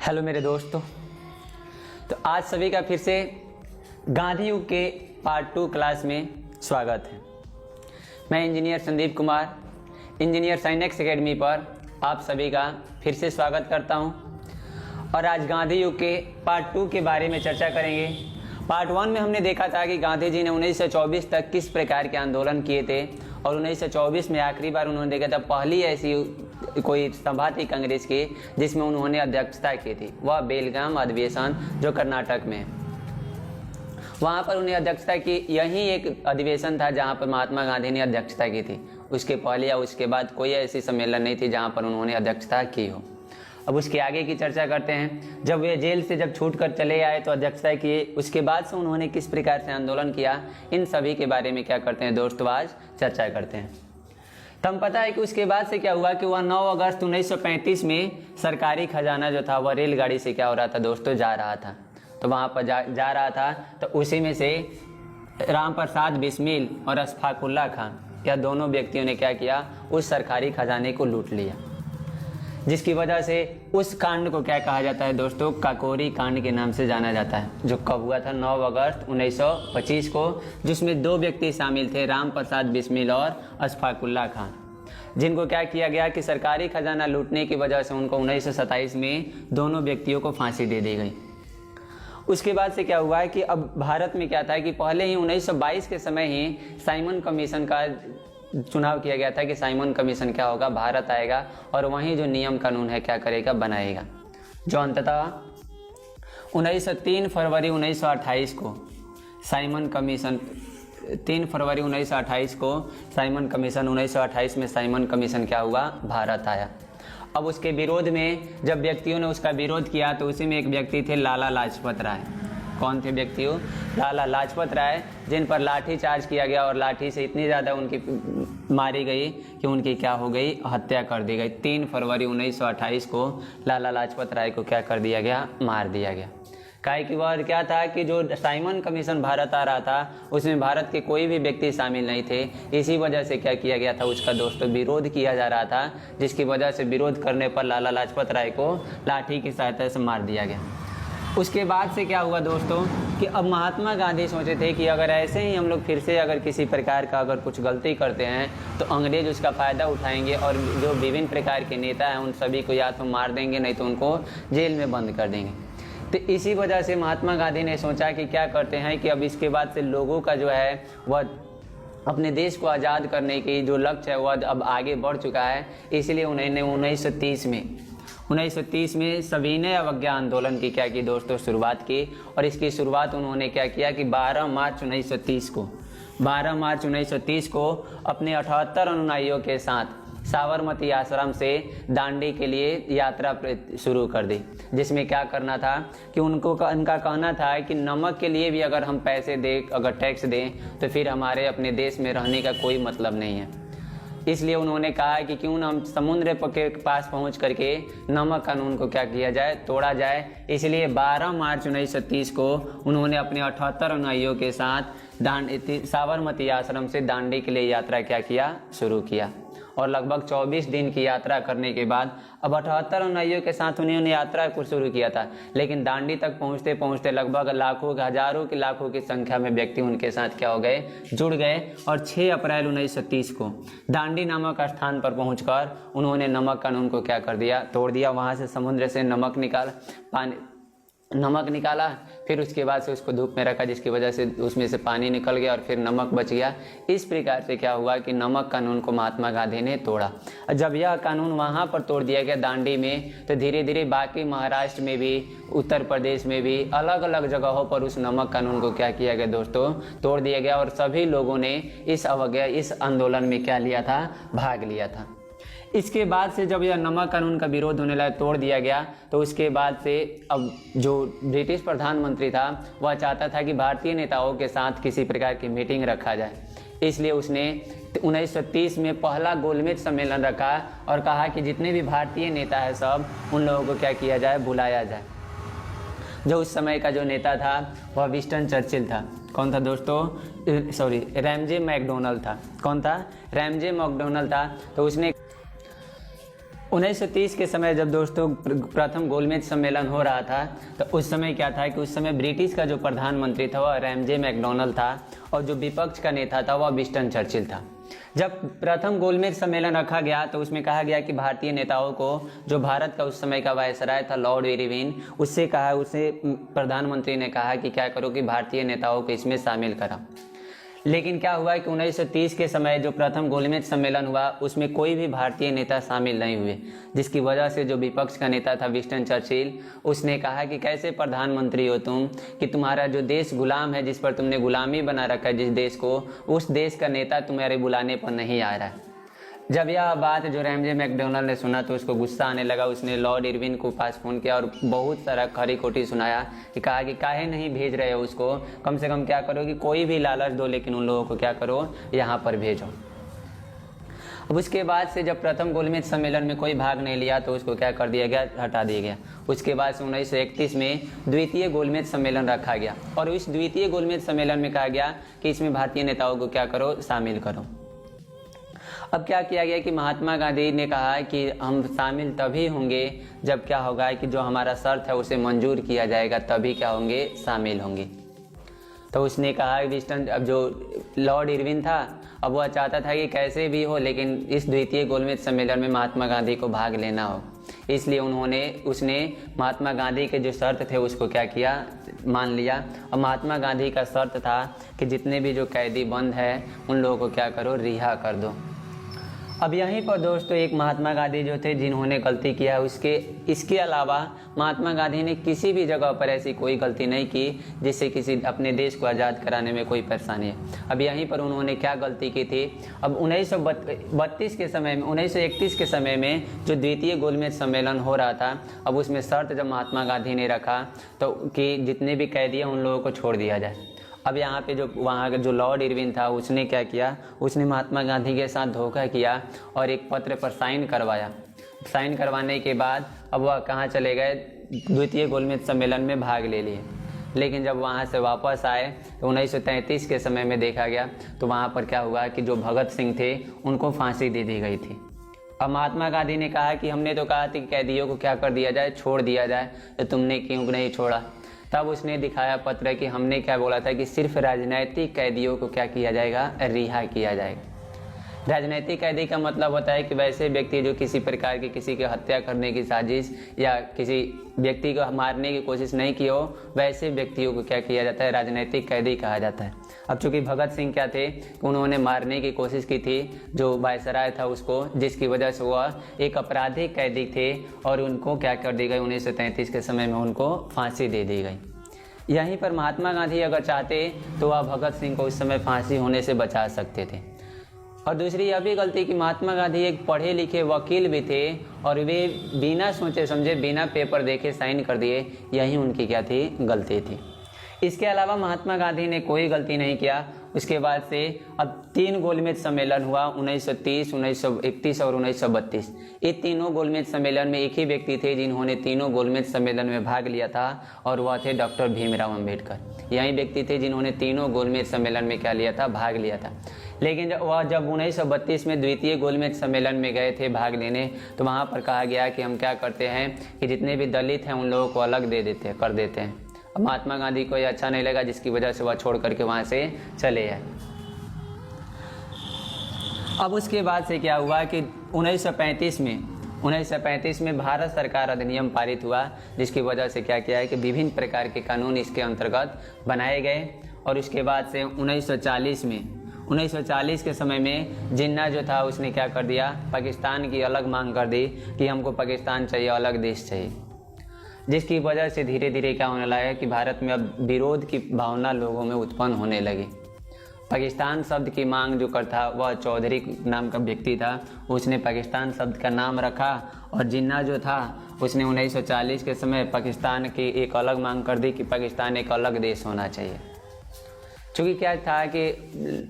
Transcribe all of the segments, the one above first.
Hello मेरे दोस्तों। तो आज सभी का फिर से गांधी युग के पार्ट 2 क्लास में स्वागत है। मैं engineer Sandeep Kumar engineer sine x academy पर आप सभी का फिर से स्वागत करता हूं और आज गांधी युग के पार्ट 2 के बारे में चर्चा करेंगे। पार्ट 1 में हमने देखा था कि गांधी जी ने 1924 तक किस प्रकार के आंदोलन किए थे और 1924 में आखिरी बार उन्होंने देखा था पहली ऐसी कोई सभा थी कांग्रेस की जिसमें उन्होंने अध्यक्षता की थी, वह बेलगाम अधिवेशन जो कर्नाटक में है। वहाँ पर उन्हें अध्यक्षता की, यही एक अधिवेशन था जहाँ पर महात्मा गांधी ने अध्यक्षता की थी। उसके पहले या उसके बाद कोई ऐसी सम्मेलन नहीं थी जहाँ पर उन्होंने अध्यक्षता की हो। अब उसके आगे की चर्चा करते हैं। जब वे जेल से जब छूट कर चले आए तो अध्यक्षता किए, उसके बाद से उन्होंने किस प्रकार से आंदोलन किया, इन सभी के बारे में क्या करते हैं दोस्तों, आज चर्चा करते हैं। तो हम पता है कि उसके बाद से क्या हुआ कि वह 9 अगस्त 1935 में सरकारी खजाना जो था वह रेलगाड़ी से क्या हो रहा था दोस्तों, जा रहा था। तो वहाँ पर जा रहा था तो उसी में से राम प्रसाद बिस्मिल और अशफाकुल्ला खान, यह दोनों व्यक्तियों ने क्या किया, उस सरकारी खजाने को लूट लिया, जिसकी वजह से उस कांड को क्या कहा जाता है दोस्तों, काकोरी कांड के नाम से जाना जाता है, जो कब हुआ था 9 अगस्त 1925 को, जिसमें 2 व्यक्ति शामिल थे, राम प्रसाद बिस्मिल और अशफाकुल्ला खान, जिनको क्या किया गया कि सरकारी खजाना लूटने की वजह से उनको 1927 में दोनों व्यक्तियों को फांसी दे दी गई। उसके बाद से क्या हुआ है कि अब भारत में क्या था कि पहले ही 1922 के समय ही साइमन कमीशन का चुनाव किया गया था कि साइमन कमीशन क्या होगा, भारत आएगा और वहीं जो नियम कानून है क्या करेगा, बनाएगा, जो अंततः 3 फरवरी 1928 को साइमन कमीशन 3 फरवरी 1928 को साइमन कमीशन 1928 में साइमन कमीशन क्या हुआ, भारत आया। अब उसके विरोध में जब व्यक्तियों ने उसका विरोध किया तो उसी में एक व्यक्ति थे लाला लाजपत राय। कौन थे व्यक्तियों, लाला लाजपत राय, जिन पर लाठी चार्ज किया गया और लाठी से इतनी ज़्यादा उनकी मारी गई कि उनकी क्या हो गई, हत्या कर दी गई। 3 फरवरी 1928 को लाला लाजपत राय को क्या कर दिया गया, मार दिया गया। काहे कि वह क्या था कि जो साइमन कमीशन भारत आ रहा था उसमें भारत के कोई भी व्यक्ति शामिल नहीं थे, इसी वजह से क्या किया गया था, उसका दोस्तों विरोध किया जा रहा था, जिसकी वजह से विरोध करने पर लाला लाजपत राय को लाठी की सहायता से मार दिया गया। उसके बाद से क्या हुआ दोस्तों कि अब महात्मा गांधी सोचे थे कि अगर ऐसे ही हम लोग फिर से अगर किसी प्रकार का अगर कुछ गलती करते हैं तो अंग्रेज उसका फ़ायदा उठाएंगे और जो विभिन्न प्रकार के नेता हैं उन सभी को या तो मार देंगे नहीं तो उनको जेल में बंद कर देंगे। तो इसी वजह से महात्मा गांधी ने सोचा कि क्या करते हैं कि अब इसके बाद से लोगों का जो है वह अपने देश को आज़ाद करने की जो लक्ष्य है वह अब आगे बढ़ चुका है। इसलिए उन्होंने 1930 में सविनय अवज्ञा आंदोलन की क्या की दोस्तों, शुरुआत की। और इसकी शुरुआत उन्होंने क्या किया कि 12 मार्च 1930 को अपने 78 अनुयायियों के साथ साबरमती आश्रम से दांडी के लिए यात्रा शुरू कर दी, जिसमें क्या करना था कि उनका कहना था कि नमक के लिए भी अगर हम पैसे दें, अगर टैक्स दें तो फिर हमारे अपने देश में रहने का कोई मतलब नहीं है। इसलिए उन्होंने कहा कि क्यों ना हम समुद्र के पास पहुंच करके नमक कानून को क्या किया जाए, तोड़ा जाए। इसलिए 12 मार्च 1930 को उन्होंने अपने 78 अनुयायियों के साथ साबरमती आश्रम से दांडी के लिए यात्रा क्या किया, शुरू किया। और लगभग 24 दिन की यात्रा करने के बाद अब 78 अनुयायियों के साथ उन्होंने यात्रा को शुरू किया था, लेकिन दांडी तक पहुंचते पहुंचते लगभग हजारों की लाखों की संख्या में व्यक्ति उनके साथ क्या हो गए, जुड़ गए। और 6 अप्रैल 1930 को दांडी नामक स्थान पर पहुंचकर उन्होंने नमक कानून को क्या कर दिया, तोड़ दिया। वहां से समुद्र से नमक निकाला, फिर उसके बाद से उसको धूप में रखा, जिसकी वजह से उसमें से पानी निकल गया और फिर नमक बच गया। इस प्रकार से क्या हुआ कि नमक कानून को महात्मा गांधी ने तोड़ा। जब यह कानून वहाँ पर तोड़ दिया गया दांडी में, तो धीरे धीरे बाकी महाराष्ट्र में भी, उत्तर प्रदेश में भी अलग अलग जगहों पर उस नमक कानून को क्या किया गया दोस्तों, तोड़ दिया गया। और सभी लोगों ने इस आंदोलन में क्या लिया था, भाग लिया था। इसके बाद से जब यह नमक कानून का विरोध होने लगा, तोड़ दिया गया, तो उसके बाद से अब जो ब्रिटिश प्रधानमंत्री था वह चाहता था कि भारतीय नेताओं के साथ किसी प्रकार की मीटिंग रखा जाए। इसलिए उसने 1930 में पहला गोलमेज सम्मेलन रखा और कहा कि जितने भी भारतीय नेता है सब उन लोगों को क्या किया जाए, बुलाया जाए। जो उस समय का जो नेता था वह विंस्टन चर्चिल था। कौन था दोस्तों, रैमजे मैकडोनल्ड था। कौन था, रैमजे मैकडोनल्ड था। तो उसने 1930 के समय जब दोस्तों प्रथम गोलमेज सम्मेलन हो रहा था, तो उस समय क्या था कि उस समय ब्रिटिश का जो प्रधानमंत्री था वह रैमजे मैकडोनल्ड था और जो विपक्ष का नेता था वह विंस्टन चर्चिल था। जब प्रथम गोलमेज सम्मेलन रखा गया तो उसमें कहा गया कि भारतीय नेताओं को, जो भारत का उस समय का वायसराय था लॉर्ड इरविन, उसे प्रधानमंत्री ने कहा कि क्या करो कि भारतीय नेताओं को इसमें शामिल करा। लेकिन क्या हुआ कि 1930 के समय जो प्रथम गोलमेज सम्मेलन हुआ उसमें कोई भी भारतीय नेता शामिल नहीं हुए, जिसकी वजह से जो विपक्ष का नेता था विंस्टन चर्चिल, उसने कहा कि कैसे प्रधानमंत्री हो तुम कि तुम्हारा जो देश गुलाम है, जिस पर तुमने गुलामी बना रखा है जिस देश को, उस देश का नेता तुम्हारे बुलाने पर नहीं आ रहा है। जब यह बात जो रैमजे मैकडोनल्ड ने सुना तो उसको गुस्सा आने लगा। उसने लॉर्ड इरविन को पास फ़ोन किया और बहुत सारा खरी खोटी सुनाया कि कहा कि काहे नहीं भेज रहे हो उसको, कम से कम क्या करो कि कोई भी लालच दो, लेकिन उन लोगों को क्या करो यहाँ पर भेजो। अब उसके बाद से जब प्रथम गोलमेज सम्मेलन में कोई भाग नहीं लिया तो उसको क्या कर दिया गया, हटा दिया गया। उसके बाद से 1931 में द्वितीय गोलमेज सम्मेलन रखा गया और इस द्वितीय गोलमेज सम्मेलन में कहा गया कि इसमें भारतीय नेताओं को क्या करो, शामिल करो। अब क्या किया गया कि महात्मा गांधी ने कहा कि हम शामिल तभी होंगे जब क्या होगा कि जो हमारा शर्त है उसे मंजूर किया जाएगा, तभी क्या होंगे, शामिल होंगे। तो उसने कहा विंस्टन, अब जो लॉर्ड इरविन था, अब वह चाहता था कि कैसे भी हो लेकिन इस द्वितीय गोलमेज सम्मेलन में महात्मा गांधी को भाग लेना हो, इसलिए उसने महात्मा गांधी के जो शर्त थे उसको क्या किया, मान लिया। और महात्मा गांधी का शर्त था कि जितने भी जो कैदी बंद है उन लोगों को क्या करो, रिहा कर दो। अब यहीं पर दोस्तों एक महात्मा गांधी जो थे जिन्होंने गलती किया, इसके अलावा महात्मा गांधी ने किसी भी जगह पर ऐसी कोई गलती नहीं की जिससे किसी अपने देश को आज़ाद कराने में कोई परेशानी है। अब यहीं पर उन्होंने क्या गलती की थी, अब 1932 के समय में, 1931 के समय में जो द्वितीय गोलमेज सम्मेलन हो रहा था, अब उसमें शर्त जब महात्मा गांधी ने रखा तो कि जितने भी कैदी हैं उन लोगों को छोड़ दिया जाए। अब यहाँ पे जो वहाँ का जो लॉर्ड इरविन था उसने क्या किया, उसने महात्मा गांधी के साथ धोखा किया और एक पत्र पर साइन करवाया। साइन करवाने के बाद अब वह कहाँ चले गए, द्वितीय गोलमेज सम्मेलन में भाग ले लिए। लेकिन जब वहाँ से वापस आए तो 1933 के समय में देखा गया तो वहाँ पर क्या हुआ कि जो भगत सिंह थे उनको फांसी दे दी गई थी। अब महात्मा गांधी ने कहा कि हमने तो कहा था कि कैदियों को क्या कर दिया जाए, छोड़ दिया जाए, तो तुमने क्यों नहीं छोड़ा। तब उसने दिखाया पत्र कि हमने क्या बोला था कि सिर्फ राजनीतिक कैदियों को क्या किया जाएगा, रिहा किया जाएगा। राजनीतिक कैदी का मतलब होता है कि वैसे व्यक्ति जो किसी प्रकार की किसी की हत्या करने की साजिश या किसी व्यक्ति को मारने की कोशिश नहीं की हो, वैसे व्यक्तियों को क्या किया जाता है, राजनीतिक कैदी कहा जाता है। अब चूंकि भगत सिंह क्या थे, उन्होंने मारने की कोशिश की थी जो वायसराय था उसको, जिसकी वजह से वह एक आपराधिक कैदी थे और उनको क्या कर दी गई, 1933 के समय में उनको फांसी दे दी गई। यहीं पर महात्मा गांधी अगर चाहते तो वह भगत सिंह को उस समय फांसी होने से बचा सकते थे। और दूसरी यह भी गलती कि महात्मा गांधी एक पढ़े लिखे वकील भी थे और वे बिना सोचे समझे, बिना पेपर देखे साइन कर दिए, यही उनकी क्या थी, गलती थी। इसके अलावा महात्मा गांधी ने कोई गलती नहीं किया। उसके बाद से अब 3 गोलमेज सम्मेलन हुआ, 1930, 1931 और 1932। ये तीनों गोलमेज सम्मेलन में एक ही व्यक्ति थे जिन्होंने तीनों गोलमेज सम्मेलन में भाग लिया था और वह थे डॉक्टर भीमराव अंबेडकर। यही व्यक्ति थे जिन्होंने तीनों गोलमेज सम्मेलन में क्या लिया था, भाग लिया था। लेकिन जब 1932 में द्वितीय गोलमेज सम्मेलन में गए थे भाग लेने, तो वहाँ पर कहा गया कि हम क्या करते हैं कि जितने भी दलित हैं उन लोगों को अलग कर देते हैं। अब महात्मा गांधी को ये अच्छा नहीं लगा, जिसकी वजह से वह छोड़ करके वहाँ से चले आए। अब उसके बाद से क्या हुआ कि 1935 में भारत सरकार अधिनियम पारित हुआ, जिसकी वजह से क्या किया है कि विभिन्न प्रकार के कानून इसके अंतर्गत बनाए गए। और उसके बाद से 1940 के समय में जिन्ना जो था उसने क्या कर दिया, पाकिस्तान की अलग मांग कर दी कि हमको पाकिस्तान चाहिए, अलग देश चाहिए, जिसकी वजह से धीरे धीरे क्या होने लगा कि भारत में अब विरोध की भावना लोगों में उत्पन्न होने लगी। पाकिस्तान शब्द की मांग जो करता वह चौधरी नाम का व्यक्ति था, उसने पाकिस्तान शब्द का नाम रखा। और जिन्ना जो था उसने 1940 के समय पाकिस्तान की एक अलग मांग कर दी कि पाकिस्तान एक अलग देश होना चाहिए। चूँकि क्या था कि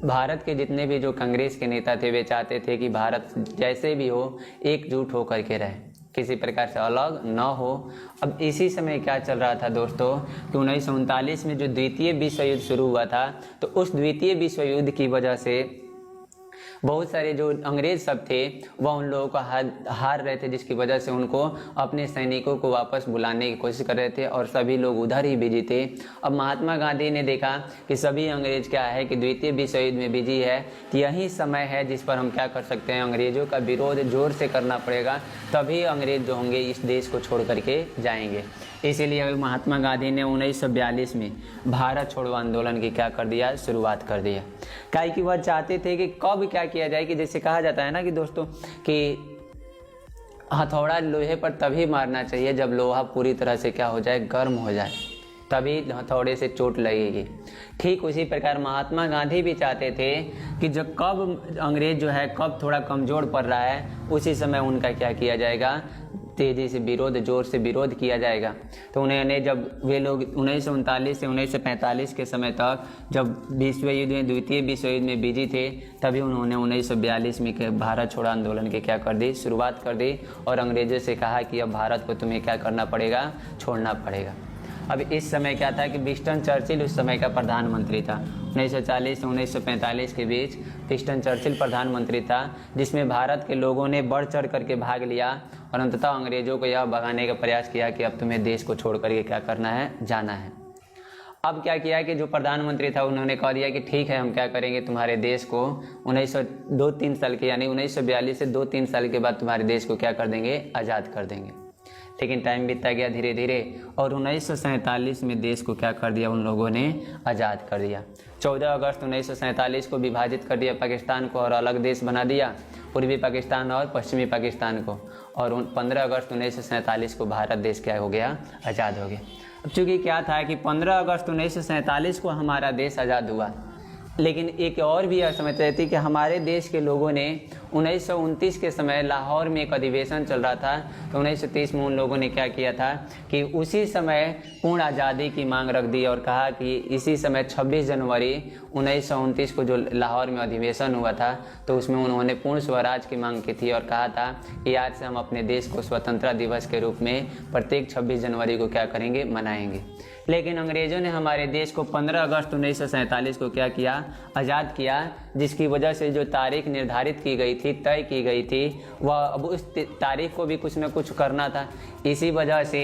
भारत के जितने भी जो कांग्रेस के नेता थे वे चाहते थे कि भारत जैसे भी हो एकजुट होकर के रहे, किसी प्रकार से अलग न हो। अब इसी समय क्या चल रहा था दोस्तों कि 1939 में जो द्वितीय विश्व युद्ध शुरू हुआ था, तो उस द्वितीय विश्व युद्ध की वजह से बहुत सारे जो अंग्रेज सब थे वह उन लोगों को हार रहे थे, जिसकी वजह से उनको अपने सैनिकों को वापस बुलाने की कोशिश कर रहे थे और सभी लोग उधर ही बिजी थे। अब महात्मा गांधी ने देखा कि सभी अंग्रेज क्या है कि द्वितीय विश्व युद्ध में बिजी है, तो यही समय है जिस पर हम क्या कर सकते हैं, अंग्रेजों का विरोध जोर से करना पड़ेगा, तभी अंग्रेज जो होंगे इस देश को छोड़ करके जाएंगे। इसीलिए महात्मा गांधी ने 1942 में भारत छोड़ो आंदोलन की क्या कर दिया, शुरुआत कर दिया। काहे कि वह चाहते थे कि कब क्या किया जाए, कि जैसे कहा जाता है ना कि दोस्तों कि हथौड़ा लोहे पर तभी मारना चाहिए जब लोहा पूरी तरह से क्या हो जाए, गर्म हो जाए, तभी हथौड़े से चोट लगेगी। ठीक उसी प्रकार महात्मा गांधी भी चाहते थे कि जब कब अंग्रेज जो है कब थोड़ा कमज़ोर पड़ रहा है, उसी समय उनका क्या किया जाएगा, तेज़ी से विरोध, जोर से विरोध किया जाएगा। तो उन्होंने जब वे लोग 1939 से 1945 के समय तक जब विश्व युद्ध में, द्वितीय विश्व युद्ध में बिजी थे, तभी उन्होंने 1942 में के भारत छोड़ो आंदोलन की क्या कर दी, शुरुआत कर दी और अंग्रेजों से कहा कि अब भारत को तुम्हें क्या करना पड़ेगा, छोड़ना पड़ेगा। अब इस समय क्या था कि विंस्टन चर्चिल उस समय का प्रधानमंत्री था। 1940 से 1945 के बीच विंस्टन चर्चिल प्रधानमंत्री था, जिसमें भारत के लोगों ने बढ़ चढ़ करके भाग लिया और अंततः अंग्रेजों को यह भगाने का प्रयास किया कि अब तुम्हें देश को छोड़ करके क्या करना है, जाना है। अब क्या किया कि जो प्रधानमंत्री था उन्होंने कह दिया कि ठीक है, हम क्या करेंगे, तुम्हारे देश को 1902-3 साल के यानी 1942 से 2-3 साल के बाद तुम्हारे देश को क्या कर देंगे, आज़ाद कर देंगे। लेकिन टाइम बीतता गया धीरे धीरे और 1947 में देश को क्या कर दिया, उन लोगों ने आज़ाद कर दिया। 14 अगस्त 1947 को विभाजित कर दिया पाकिस्तान को और अलग देश बना दिया, पूर्वी पाकिस्तान और पश्चिमी पाकिस्तान को, और 15 अगस्त 1947 को भारत देश क्या हो गया, आज़ाद हो गया। अब चूँकि क्या था कि 15 अगस्त 1947 को हमारा देश आज़ाद हुआ, लेकिन एक और भी समझते थी कि हमारे देश के लोगों ने 1929 के समय लाहौर में एक अधिवेशन चल रहा था, तो 1930 में उन लोगों ने क्या किया था कि उसी समय पूर्ण आज़ादी की मांग रख दी और कहा कि इसी समय 26 जनवरी 1929 को जो लाहौर में अधिवेशन हुआ था, तो उसमें उन्होंने पूर्ण स्वराज की मांग की थी और कहा था कि आज से हम अपने देश को स्वतंत्रता दिवस के रूप में प्रत्येक 26 जनवरी को क्या करेंगे, मनाएंगे। लेकिन अंग्रेज़ों ने हमारे देश को 15 अगस्त 1947 को क्या किया, आज़ाद किया, जिसकी वजह से जो तारीख निर्धारित की गई थी, तय की गई थी, वह अब उस तारीख को भी कुछ न कुछ करना था। इसी वजह से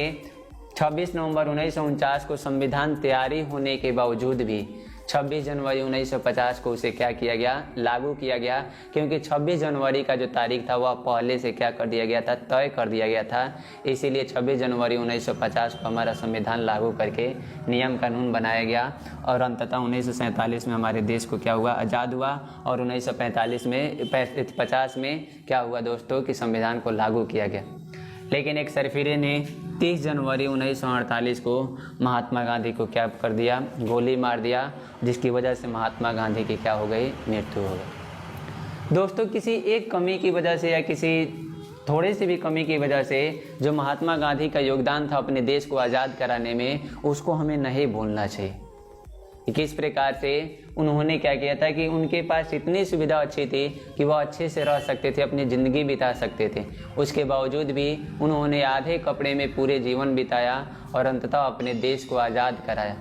26 नवंबर 1949 को संविधान तैयारी होने के बावजूद भी 26 जनवरी 1950 को उसे क्या किया गया, लागू किया गया, क्योंकि 26 जनवरी का जो तारीख था वह पहले से क्या कर दिया गया था, तय कर दिया गया था। इसीलिए 26 जनवरी 1950 को हमारा संविधान लागू करके नियम कानून बनाया गया और अंततः 1947 में हमारे देश को क्या हुआ, आज़ाद हुआ और 1945 में 50 में क्या हुआ दोस्तों कि संविधान को लागू किया गया। लेकिन एक सरफिरे ने 30 जनवरी 1948 को महात्मा गांधी को क्या कर दिया, गोली मार दिया, जिसकी वजह से महात्मा गांधी की क्या हो गई, मृत्यु हो गई। दोस्तों किसी एक कमी की वजह से या किसी थोड़े से भी कमी की वजह से जो महात्मा गांधी का योगदान था अपने देश को आज़ाद कराने में, उसको हमें नहीं भूलना चाहिए। किस प्रकार से उन्होंने क्या किया था कि उनके पास इतनी सुविधा अच्छी थी कि वह अच्छे से रह सकते थे, अपनी ज़िंदगी बिता सकते थे, उसके बावजूद भी उन्होंने आधे कपड़े में पूरे जीवन बिताया और अंततः अपने देश को आज़ाद कराया।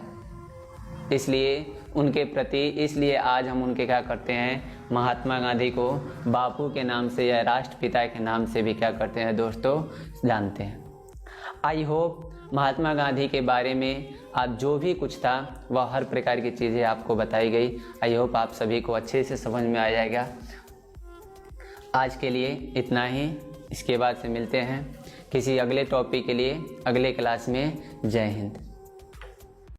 इसलिए उनके प्रति, इसलिए आज हम उनके क्या करते हैं, महात्मा गांधी को बापू के नाम से या राष्ट्रपिता के नाम से भी क्या करते हैं दोस्तों, जानते हैं। आई होप महात्मा गांधी के बारे में आज जो भी कुछ था वह हर प्रकार की चीज़ें आपको बताई गई। आई होप आप सभी को अच्छे से समझ में आ जाएगा। आज के लिए इतना ही, इसके बाद से मिलते हैं किसी अगले टॉपिक के लिए अगले क्लास में। जय हिंद।